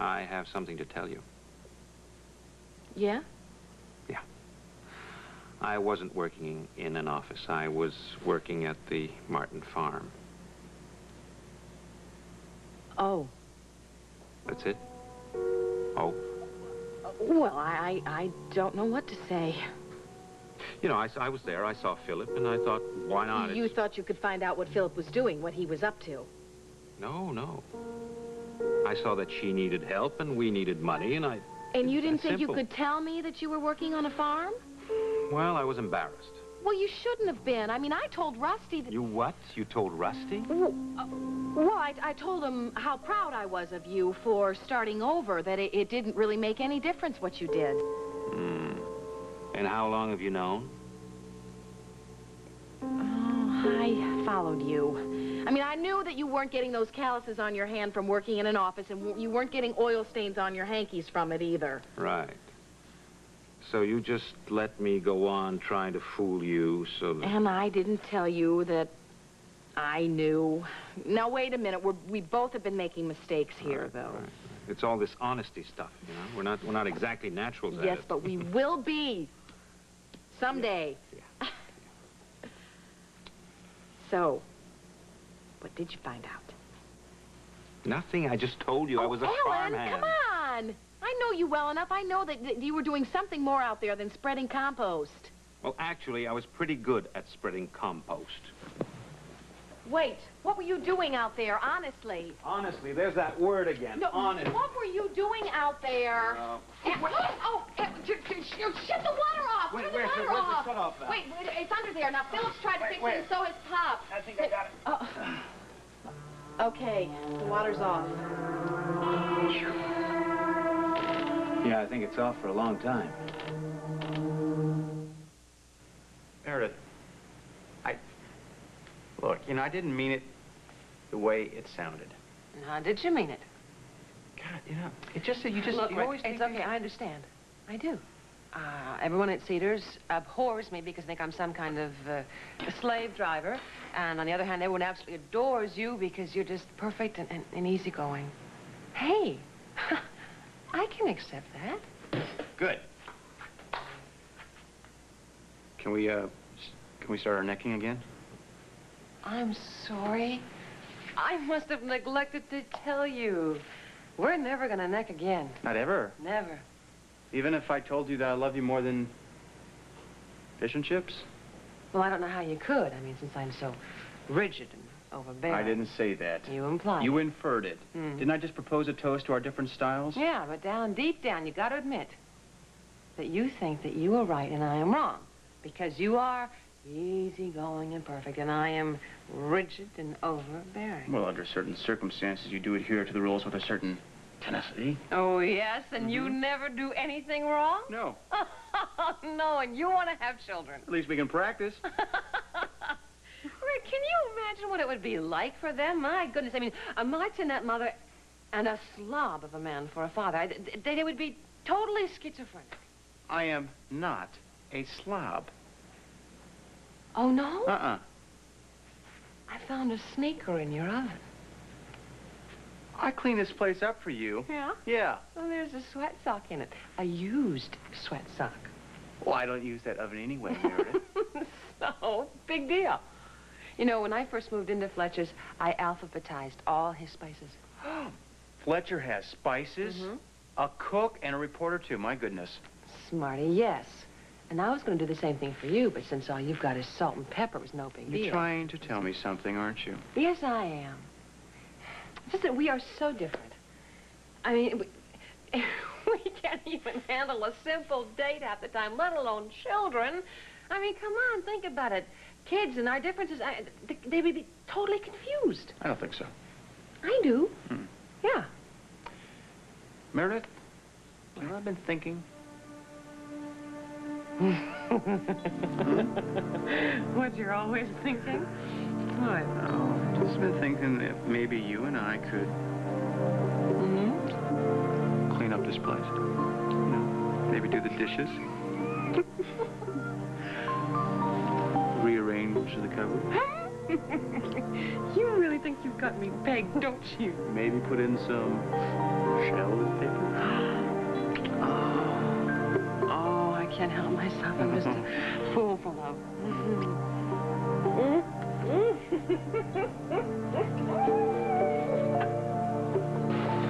I have something to tell you. Yeah? Yeah. I wasn't working in an office. I was working at the Martin farm. Oh. That's it? Oh. Well, I don't know what to say. You know, I was there. I saw Philip, and I thought, why not? You thought you could find out what Philip was doing, what he was up to. No, no. I saw that she needed help, and we needed money, and I... And you didn't think simple. you could tell me that you were working on a farm? Well, I was embarrassed. Well, you shouldn't have been. I mean, I told Rusty that... You what? You told Rusty? Well, I told him how proud I was of you for starting over, that it didn't really make any difference what you did. Hmm. And how long have you known? Oh, I followed you. I mean, I knew that you weren't getting those calluses on your hand from working in an office, and you weren't getting oil stains on your hankies from it either. Right. So you just let me go on trying to fool you so that... And I didn't tell you that I knew. Now, wait a minute. We both have been making mistakes here, Right, though. right. It's all this honesty stuff, you know? We're not exactly naturals at it. Yes, but we will be. Someday. Yeah. So, what did you find out? Nothing. I just told you I was a Ellen, farmhand. come on. I know you well enough. I know that you were doing something more out there than spreading compost. Well, actually, I was pretty good at spreading compost. Wait, what were you doing out there, honestly? Honestly, there's that word again. No, honest. what were you doing out there? Shut the water off! Wait, Turn the where's water the off! shut-off valve? Wait, it's under there. Now, Philip's tried to fix it, and so has Pop. I think I got it. Okay, the water's off. Yeah, I think it's off for a long time. Meredith, look, you know, I didn't mean it the way it sounded. How did you mean it? God, you know, it just that you just... Look, you always it's think okay, I understand. I do. Everyone at Cedars abhors me because they think I'm some kind of a slave driver. And on the other hand, everyone absolutely adores you because you're just perfect and easygoing. Hey, I can accept that. Good. Can we start our necking again? I'm sorry. I must have neglected to tell you. We're never gonna neck again. Not ever. Never. Even if I told you that I love you more than fish and chips? Well, I don't know how you could. I mean, since I'm so rigid and overbearing. I didn't say that. You implied You it. inferred it. Mm. Didn't I just propose a toast to our different styles? Yeah, but deep down, you got to admit that you think that you are right and I am wrong. Because you are easygoing and perfect, and I am rigid and overbearing. Well, under certain circumstances, you do adhere to the rules with a certain tenacity. Oh, yes? And you never do anything wrong? No. No, and you want to have children. At least we can practice. Rick, can you imagine what it would be like for them? My goodness, I mean, a Martinet mother and a slob of a man for a father. They would be totally schizophrenic. I am not a slob. Oh, no? Uh-uh. I found a sneaker in your oven. I clean this place up for you. Yeah? Yeah. Well, there's a sweat sock in it. A used sweat sock. Well, I don't use that oven anyway, Meredith. So, big deal. You know, when I first moved into Fletcher's, I alphabetized all his spices. Fletcher has spices, a cook, and a reporter, too. My goodness. Smarty, yes. And I was going to do the same thing for you, but since all you've got is salt and pepper, it was no big deal. You're trying to tell me something, aren't you? Yes, I am. Just that we are so different. I mean, we can't even handle a simple date half the time, let alone children. I mean, come on, think about it. Kids and our differences, they would be totally confused. I don't think so. I do. Yeah. Meredith, you know, I've been thinking. What you're always thinking? What? Oh, I've just been thinking that maybe you and I could clean up this place. You know, maybe do the dishes. Rearrange the cupboard. You really think you've got me pegged, don't you? Maybe put in some shallow paper? Oh, I can't help myself. I'm just a fool for love.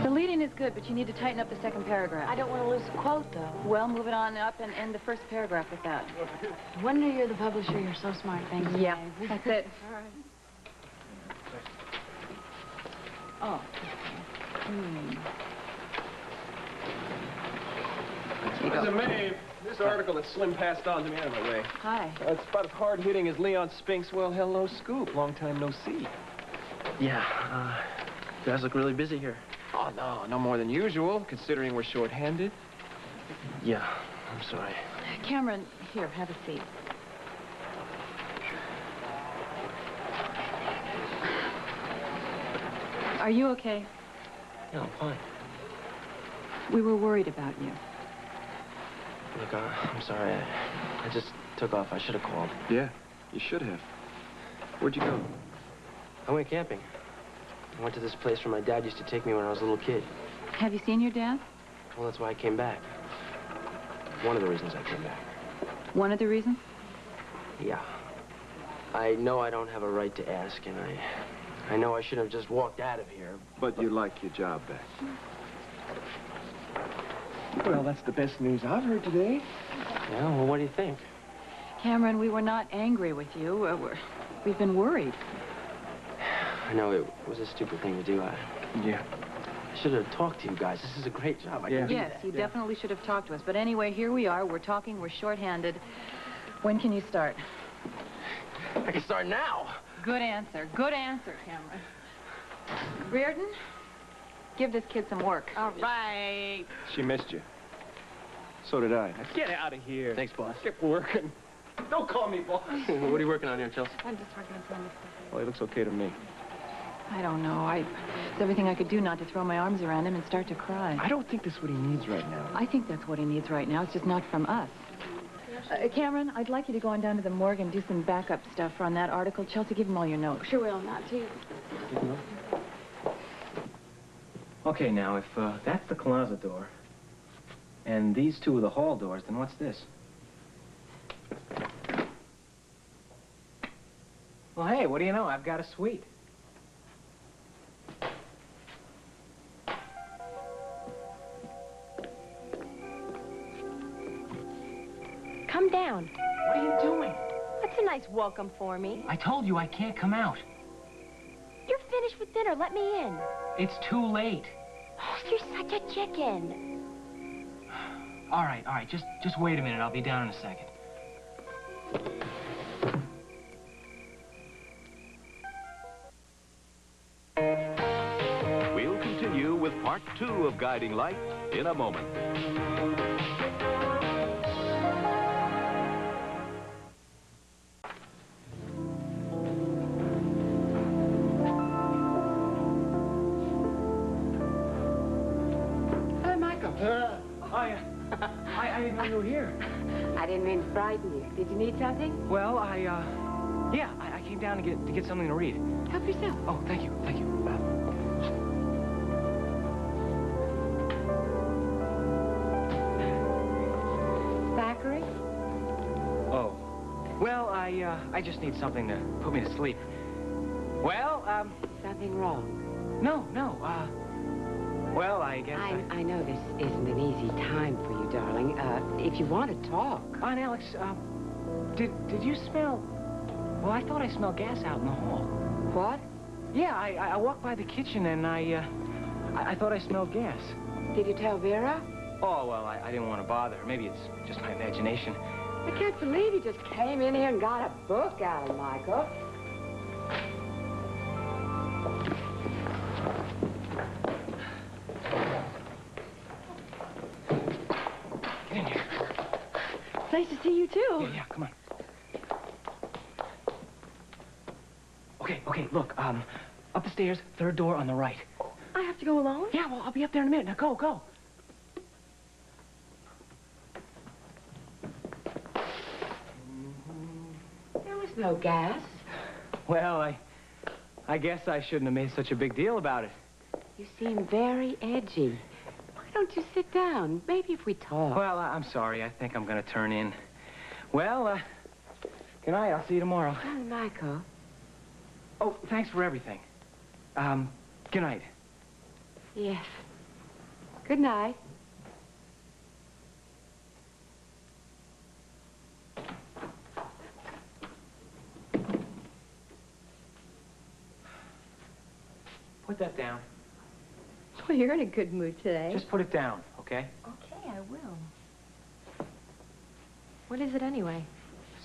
The leading is good, but you need to tighten up the second paragraph. I don't want to lose a quote, though. Well, move it on up and end the first paragraph with that. No wonder you're the publisher. You're so smart. Thanks. Yeah, Dave. that's it. All right. Oh. Listen, Maeve, this article that Slim passed on to me, out of my way. Hi. It's about as hard-hitting as Leon Spink's Well, Hello, Scoop. Long time no see. Yeah, you guys look really busy here. Oh, no, no more than usual, considering we're short-handed. Yeah, I'm sorry. Cameron, here, have a seat. Are you okay? Yeah, I'm fine. We were worried about you. Look, I'm sorry. I just took off. I should have called. Yeah, you should have. Where'd you go? I went camping. I went to this place where my dad used to take me when I was a little kid. Have you seen your dad? Well, that's why I came back. One of the reasons I came back. One of the reasons? Yeah. I know I don't have a right to ask, and I know I shouldn't have just walked out of here. But you like your job back. Well, that's the best news I've heard today. Yeah, well, what do you think? Cameron, we were not angry with you. We've been worried. I know it was a stupid thing to do. Yeah. I should have talked to you guys. This is a great job. I can do Yes, that. you definitely should have talked to us. But anyway, here we are. We're talking. We're short-handed. When can you start? I can start now. Good answer. Good answer, Cameron. Reardon, give this kid some work. All right. She missed you. So did I. Now get out of here. Thanks, boss. Get working. Don't call me boss. What are you working on here, Chelsea? I'm just working on some of this stuff. Well, he looks okay to me. I don't know. It's everything I could do not to throw my arms around him and start to cry. I don't think that's what he needs right now. I think that's what he needs right now. It's just not from us. Cameron, I'd like you to go on down to the morgue and do some backup stuff on that article. Chelsea, give him all your notes. Sure will. Not too. Okay, now, if that's the closet door, and these two are the hall doors, then what's this? Well, hey, what do you know? I've got a suite. Come down. What are you doing? That's a nice welcome for me. I told you I can't come out. You're finished with dinner. Let me in. It's too late. Oh, you're such a chicken. All right, just wait a minute. I'll be down in a second. We'll continue with part 2 of Guiding Light in a moment. Hey, Michael. I didn't know you were here. I didn't mean to frighten you. Did you need something? Well, yeah, I came down to get something to read. Help yourself. Oh, thank you. Thackeray? Oh. Well, I just need something to put me to sleep. Well, Something wrong? no, well, I guess I know this isn't an easy time for you, darling. If you want to talk. Aunt Alex, did you smell... Well, I thought I smelled gas out in the hall. What? Yeah, I walked by the kitchen and I thought I smelled gas. Did you tell Vera? Oh, well, I didn't want to bother her. Maybe it's just my imagination. I can't believe you just came in here and got a book out of Michael. Get in here. Nice to see you, too. Yeah, come on. Okay, look, up the stairs, third door on the right. I have to go alone? Yeah, well, I'll be up there in a minute. Now, go. There was no gas. Well, I guess I shouldn't have made such a big deal about it. You seem very edgy. Why don't you sit down? Maybe if we talk. Well, I'm sorry. I think I'm going to turn in. Well, good night. I'll see you tomorrow. Oh, Michael. Oh, thanks for everything. Good night. Yes. Good night. Put that down. Well, you're in a good mood today. Just put it down, okay? Okay, I will. What is it anyway?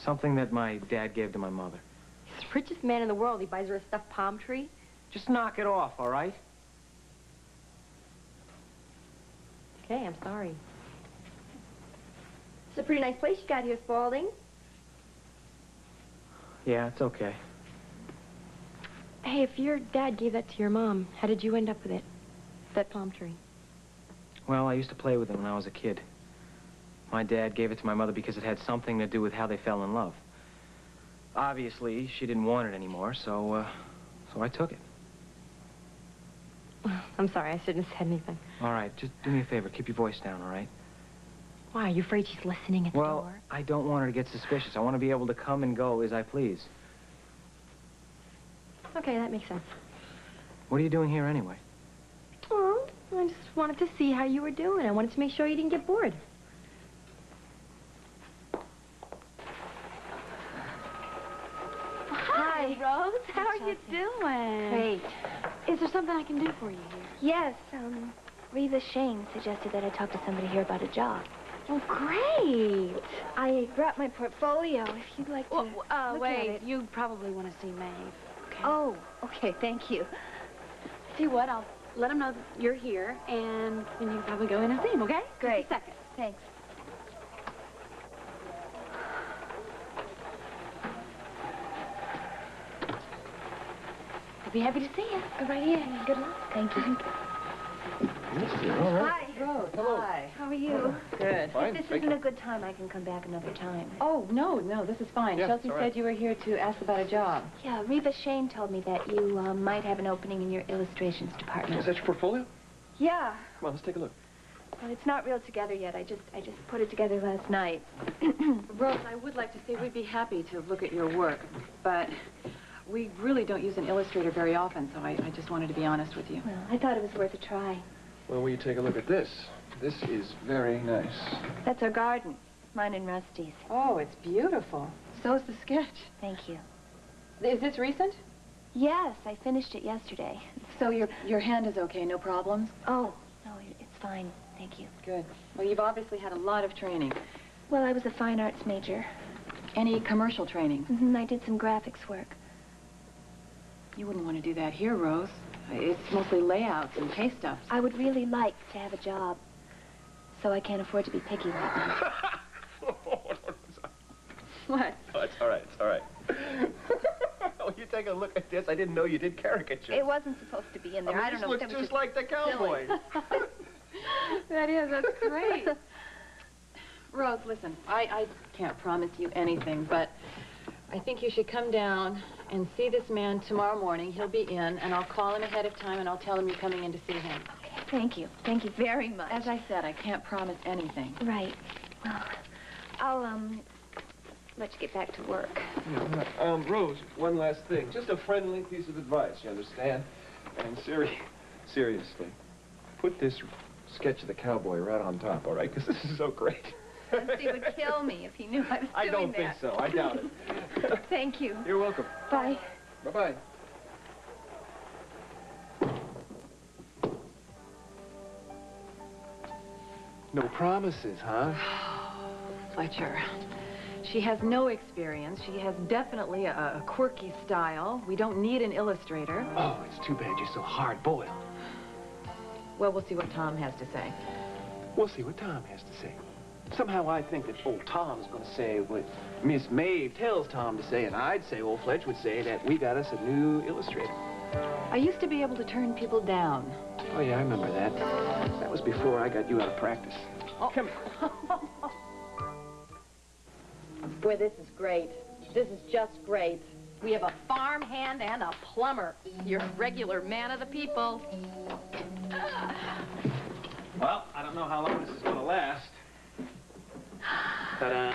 Something that my dad gave to my mother. He's the richest man in the world. He buys her a stuffed palm tree. Just knock it off, all right? Okay, I'm sorry. It's a pretty nice place you got here, Spaulding. Yeah, it's okay. Hey, if your dad gave that to your mom, how did you end up with it? That palm tree. Well, I used to play with it when I was a kid. My dad gave it to my mother because it had something to do with how they fell in love. Obviously, she didn't want it anymore, so I took it. I'm sorry, I shouldn't have said anything. All right, just do me a favor. Keep your voice down, all right? Why, are you afraid she's listening at the Well, door? I don't want her to get suspicious. I want to be able to come and go as I please. Okay, that makes sense. What are you doing here anyway? Oh, I just wanted to see how you were doing. I wanted to make sure you didn't get bored. Hi, Rose. How are you doing? Great. Is there something I can do for you here? Yes, Reva Shane suggested that I talk to somebody here about a job. Oh, great. I brought my portfolio, if you'd like to look at wait. it. You probably want to see Maeve. Okay. Oh, okay, thank you. See what? I'll let him know that you're here, and then you can probably go in and see him, okay? Great. Just a second. Thanks. I'll be happy to see you. Go right in. Good luck. Thank you. Hi. Rose, hi. How are you? Good. If this isn't a good time, I can come back another time. Oh, no, this is fine. Yeah, Chelsea it's all right. said you were here to ask about a job. Yeah, Reva Shane told me that you might have an opening in your illustrations department. Is that your portfolio? Yeah. Come on, let's take a look. Well, it's not real together yet. I just put it together last night. Rose, I would like to say we'd be happy to look at your work, but we really don't use an illustrator very often, so I just wanted to be honest with you. Well, I thought it was worth a try. Well, will you take a look at this? This is very nice. That's our garden. Mine and Rusty's. Oh, it's beautiful. So's the sketch. Thank you. Is this recent? Yes, I finished it yesterday. So your hand is okay, no problems? Oh, no, it's fine. Thank you. Good. Well, you've obviously had a lot of training. Well, I was a fine arts major. Any commercial training? Mm-hmm, I did some graphics work. You wouldn't want to do that here, Rose. It's mostly layouts and pay stuff. I would really like to have a job, so I can't afford to be picky right now. What? Oh, it's all right, it's all right. Oh, you take a look at this. I didn't know you did caricatures. It wasn't supposed to be in there. I don't know. This looks just like the cowboy. That's great. Rose, listen, I can't promise you anything, but I think you should come down and see this man tomorrow morning. He'll be in, and I'll call him ahead of time, and I'll tell him you're coming in to see him. Okay, thank you. Thank you very much. As I said, I can't promise anything. Right. Well, I'll, let you get back to work. Yeah, Rose, one last thing. Just a friendly piece of advice, you understand? And seriously, put this sketch of the cowboy right on top, all right? Because this is so great. He would kill me if he knew I was doing that. I don't think so. I doubt it. Thank you. You're welcome. Bye. Bye-bye. No promises, huh? Fletcher, she has no experience. She has definitely a quirky style. We don't need an illustrator. Oh, it's too bad you're so hard-boiled. Well, we'll see what Tom has to say. We'll see what Tom has to say. Somehow I think that old Tom's going to say what Miss Maeve tells Tom to say, and I'd say old Fletch would say that we got us a new illustrator. I used to be able to turn people down. Oh, yeah, I remember that. That was before I got you out of practice. Oh. Come here. Boy, this is great. This is just great. We have a farmhand and a plumber. You're a regular man of the people. Well, I don't know how long this is going to last. Ta-da.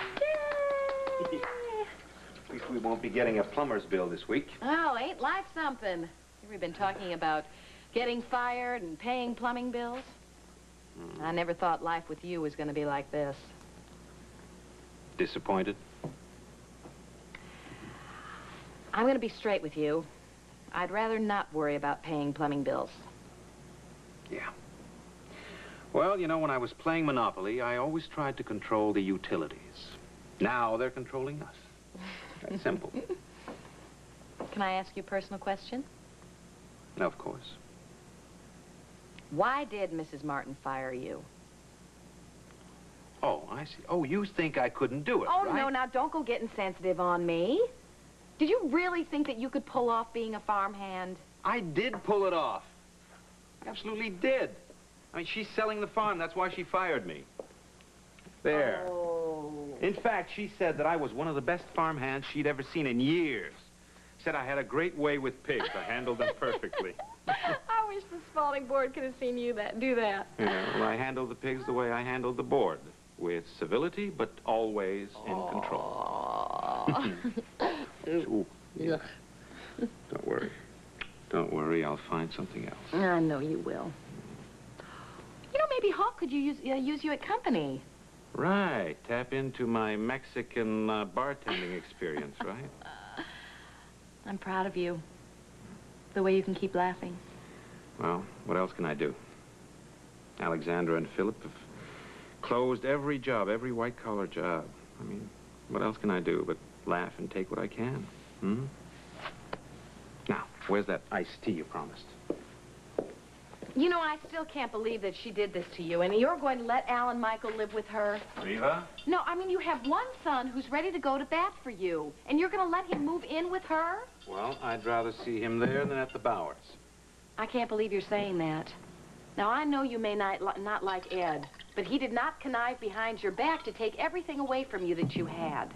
At least we won't be getting a plumber's bill this week. Oh, ain't life something? We've been talking about getting fired and paying plumbing bills. I never thought life with you was going to be like this. Disappointed? I'm going to be straight with you. I'd rather not worry about paying plumbing bills. Yeah. Well, you know, when I was playing Monopoly, I always tried to control the utilities. Now they're controlling us. That's simple. Can I ask you a personal question? Of course. Why did Mrs. Martin fire you? Oh, I see. Oh, you think I couldn't do it, Oh, right? no, now don't go getting sensitive on me. Did you really think that you could pull off being a farmhand? I did pull it off. Absolutely did. I mean, she's selling the farm. That's why she fired me. There. Oh. In fact, she said that I was one of the best farmhands she'd ever seen in years. Said I had a great way with pigs. I handled them perfectly. I wish the Spalding board could have seen you do that. Yeah, well, I handled the pigs the way I handled the board. With civility, but always in control. Ooh, yeah. Don't worry. Don't worry, I'll find something else. I know you will. You know, maybe Hawk could use you at company. Right. Tap into my Mexican bartending experience, right? I'm proud of you. The way you can keep laughing. Well, what else can I do? Alexandra and Philip have closed every job, every white-collar job. I mean, what else can I do but laugh and take what I can? Hmm? Now, where's that iced tea you promised? You know, I still can't believe that she did this to you, and you're going to let Alan Michael live with her? Reva? No, I mean, you have one son who's ready to go to bat for you, and you're going to let him move in with her? Well, I'd rather see him there than at the Bowers. I can't believe you're saying that. Now, I know you may not like Ed, but he did not connive behind your back to take everything away from you that you had.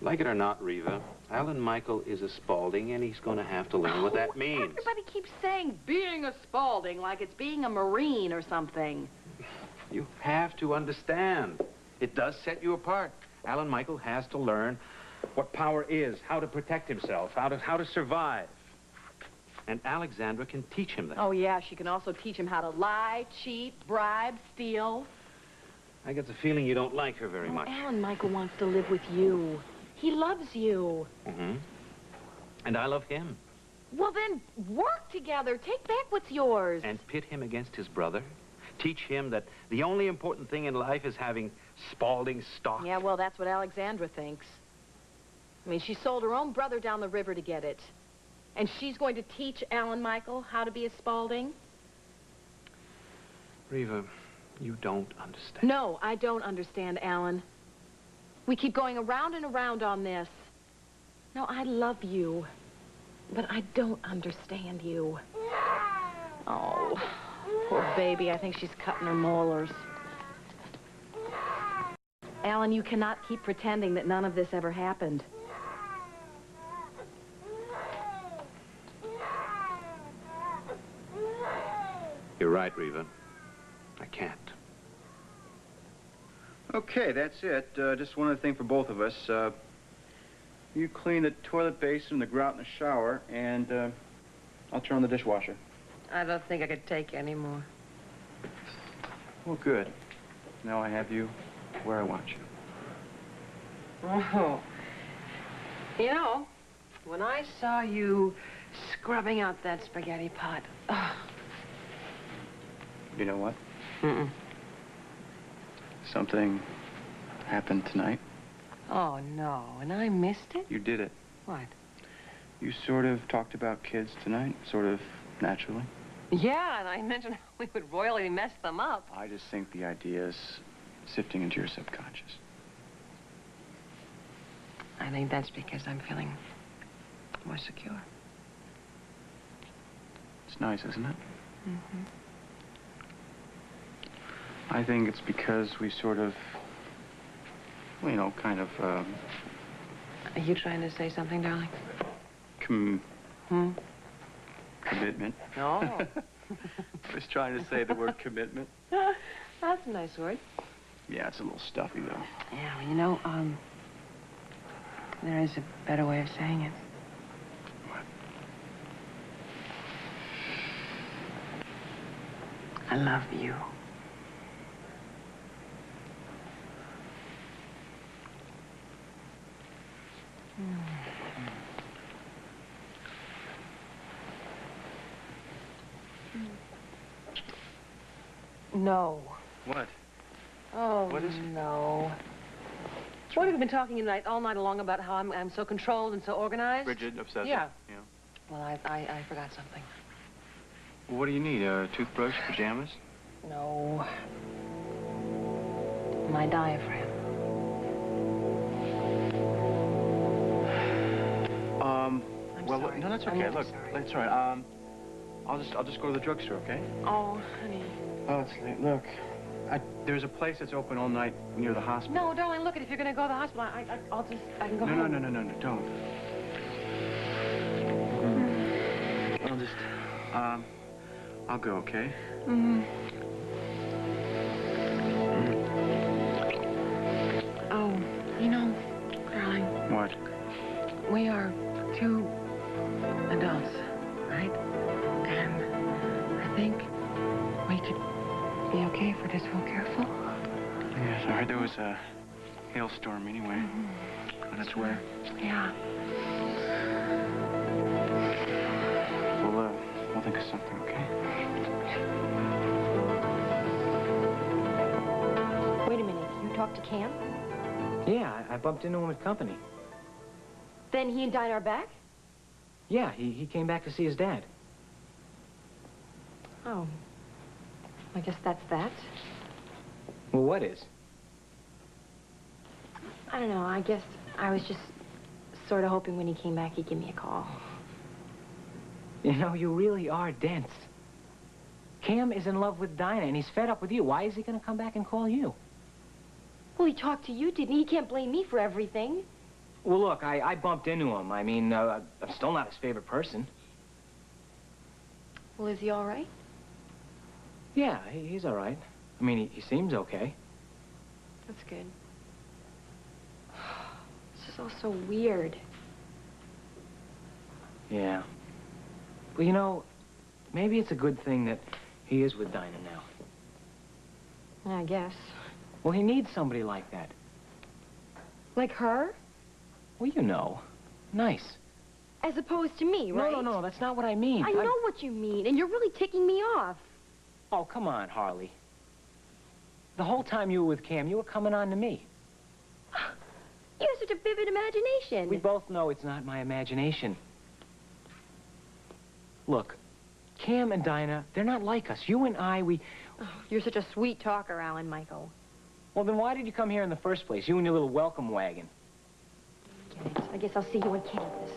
Like it or not, Reva, Alan Michael is a Spalding, and he's going to have to learn what that means. Everybody keeps saying being a Spalding like it's being a Marine or something. You have to understand. It does set you apart. Alan Michael has to learn what power is, how to protect himself, how to survive. And Alexandra can teach him that. Oh, yeah, she can also teach him how to lie, cheat, bribe, steal. I get the feeling you don't like her very much. Alan Michael wants to live with you. He loves you. Mm-hmm. And I love him. Well, then, work together. Take back what's yours. And pit him against his brother. Teach him that the only important thing in life is having Spalding stock. Yeah, well, that's what Alexandra thinks. I mean, she sold her own brother down the river to get it. And she's going to teach Alan Michael how to be a Spalding? Reva, you don't understand. No, I don't understand, Alan. We keep going around and around on this. No, I love you, but I don't understand you. Oh, poor baby. I think she's cutting her molars. Alan, you cannot keep pretending that none of this ever happened. You're right, Reva. I can't. Okay, that's it. Just one other thing for both of us. You clean the toilet basin, the grout in the shower, and I'll turn on the dishwasher. I don't think I could take any more. Well, good. Now I have you where I want you. Oh. You know, when I saw you scrubbing out that spaghetti pot, You know what? Mm-mm. Something happened tonight. Oh, no, and I missed it? You did it. What? You sort of talked about kids tonight, sort of naturally. Yeah, and I mentioned how we would royally mess them up. I just think the idea is sifting into your subconscious. I think that's because I'm feeling more secure. It's nice, isn't it? Mm-hmm. I think it's because we sort of, well, you know, kind of Are you trying to say something, darling? Commitment. No. I was trying to say the word commitment. That's a nice word. Yeah, it's a little stuffy, though. Yeah, well, you know, there is a better way of saying it. What? I love you. No. What? Oh, What is it? no. What have you been talking tonight, all night long about how I'm so controlled and so organized? Rigid, obsessive? Yeah. Yeah. Well, I forgot something. Well, what do you need? A toothbrush, pajamas? No. My diaphragm. Well, sorry. no, that's I'm okay. really Look, sorry. that's all right. I'll just go to the drugstore, okay? Oh, honey. Oh, it's late. Look, there's a place that's open all night near the hospital. No, darling, look, if you're going to go to the hospital, I can go home. No, don't. I'll just, I'll go, okay? Oh, you know, darling. What? We are two adults, right? And I think we could be okay if we're just real careful. Yes, I heard there was a hailstorm anyway. That's where. Yeah. We'll think of something, okay? Wait a minute. You talked to Cam? Yeah, I bumped into him at company. Then he and Dinah are back? Yeah, he came back to see his dad. Oh. I guess that's that. Well, what is? I don't know. I guess I was just sort of hoping when he came back he'd give me a call. You know, you really are dense. Cam is in love with Dinah, and he's fed up with you. Why is he going to come back and call you? Well, he talked to you, didn't he? He can't blame me for everything. Well, look, I bumped into him. I mean, I'm still not his favorite person. Well, is he all right? Yeah, he's all right. I mean, he seems okay. That's good. This is all so weird. Yeah. Well, you know, maybe it's a good thing that he is with Dinah now. I guess. Well, he needs somebody like that. Like her? Well, you know. Nice. As opposed to me, right? No, that's not what I mean. I know what you mean, and you're really ticking me off. Oh, come on, Harley. The whole time you were with Cam, you were coming on to me. You have such a vivid imagination. We both know it's not my imagination. Look, Cam and Dinah, they're not like us. You and I, Oh, you're such a sweet talker, Alan Michael. Well, then why did you come here in the first place? You and your little welcome wagon. Get it. I guess I'll see you on campus.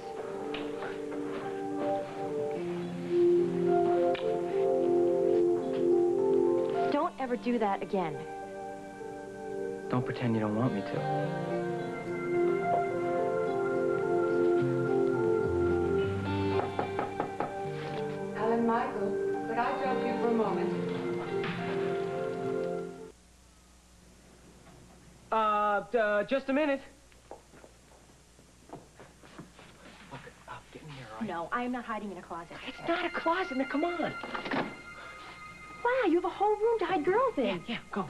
Don't ever do that again. Don't pretend you don't want me to. Alan Michael, could I trouble you for a moment? Just a minute. Look, get in here, all right? No, I am not hiding in a closet. It's not a closet. Now, come on. Wow, you have a whole room to hide girls in. Yeah, go.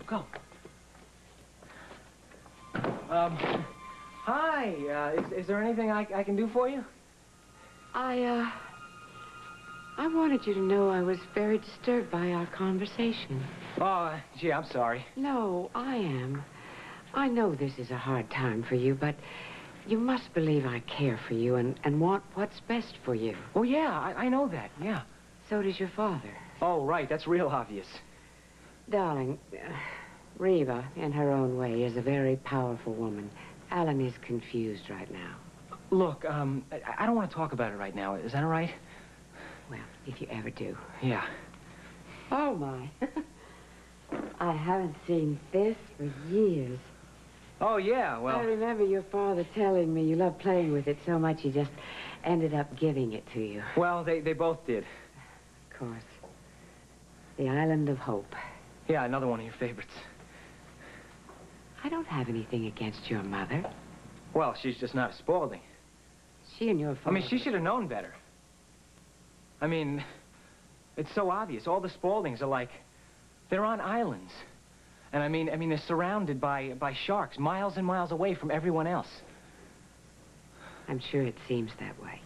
Hi, is there anything I can do for you? I wanted you to know I was very disturbed by our conversation. Oh, gee, I'm sorry. No, I am. I know this is a hard time for you, but you must believe I care for you and want what's best for you. Oh, yeah, I know that, yeah. So does your father. Oh, right, that's real obvious. Darling, Reva, in her own way, is a very powerful woman. Alan is confused right now. Look, I don't want to talk about it right now. Is that all right? Well, if you ever do. Yeah. Oh, my. I haven't seen this for years. Oh, yeah, well... I remember your father telling me you loved playing with it so much he just ended up giving it to you. Well, they both did. Of course. The Island of Hope. Yeah, another one of your favorites. I don't have anything against your mother. Well, she's just not a Spaulding. She and your father... I mean, she should have known better. I mean, it's so obvious. All the Spauldings are like... They're on islands. And I mean, they're surrounded by sharks, miles and miles away from everyone else. I'm sure it seems that way.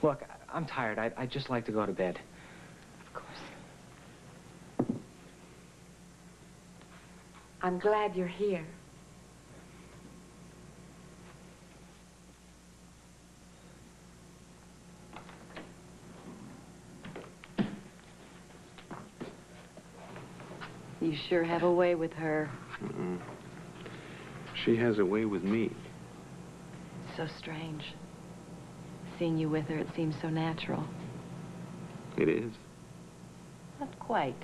Look, I'm tired. I'd just like to go to bed. Of course. I'm glad you're here. You sure have a way with her. Mm-mm. She has a way with me. So strange. Seeing you with her, it seems so natural. It is. Not quite.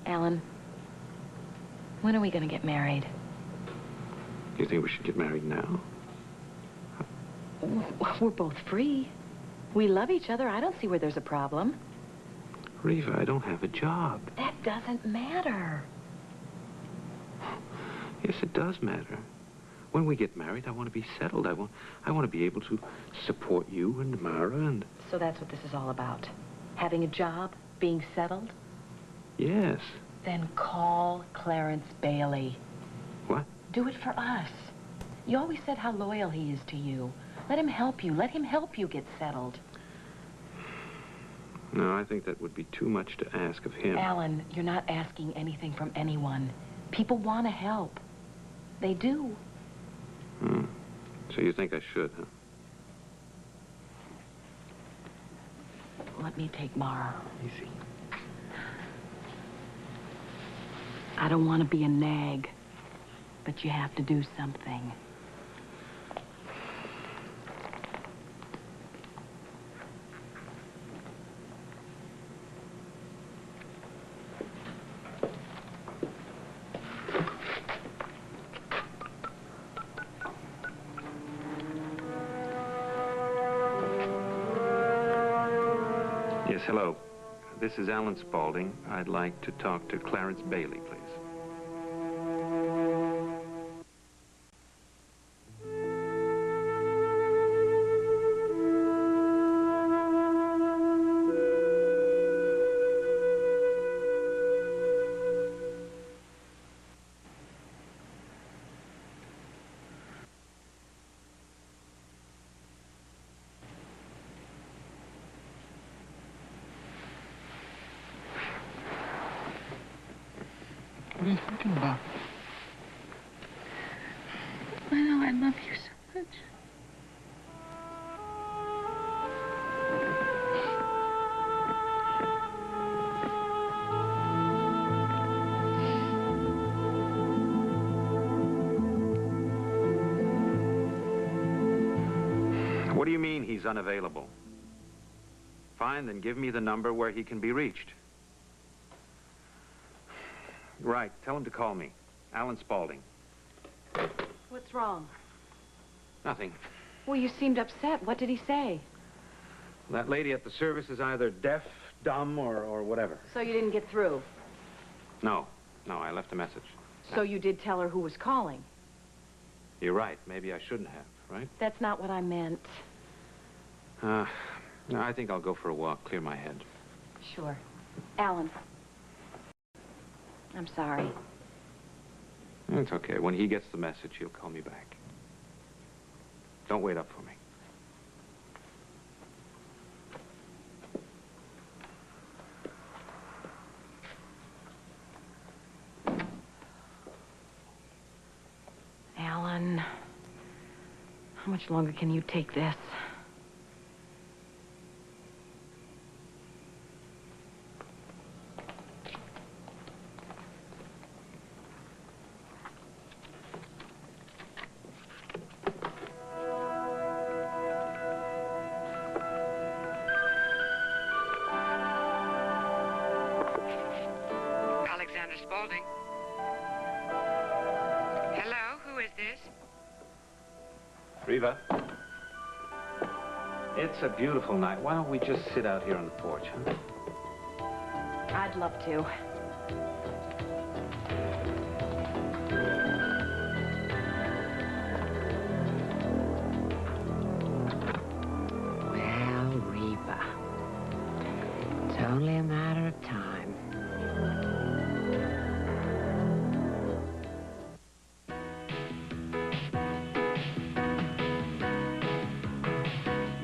Alan, when are we going to get married? You think we should get married now? We're both free. We love each other. I don't see where there's a problem. Reva, I don't have a job. That doesn't matter. Yes, it does matter. When we get married, I want to be settled. I want to be able to support you and Mara and... So that's what this is all about? Having a job? Being settled? Yes. Then call Clarence Bailey. What? Do it for us. You always said how loyal he is to you. Let him help you. Let him help you get settled. No, I think that would be too much to ask of him. Alan, you're not asking anything from anyone. People want to help. They do. Hmm. So you think I should, huh? Let me take Mara. Easy. I don't want to be a nag, but you have to do something. Yes, hello. This is Alan Spaulding. I'd like to talk to Clarence Bailey, please. What are you thinking about? I know I love you so much. What do you mean he's unavailable? Fine, then give me the number where he can be reached. Right, tell him to call me. Alan Spaulding. What's wrong? Nothing. Well, you seemed upset. What did he say? That lady at the service is either deaf, dumb, or whatever. So you didn't get through? No, I left a message. So you did tell her who was calling? You're right. Maybe I shouldn't have, right? That's not what I meant. No, I think I'll go for a walk, clear my head. Sure. Alan. I'm sorry. It's okay. When he gets the message, he'll call me back. Don't wait up for me. Alan, how much longer can you take this? Reva. It's a beautiful night. Why don't we just sit out here on the porch, huh? I'd love to. Well, Reba, it's only a matter of time.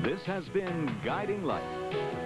This has been Guiding Light.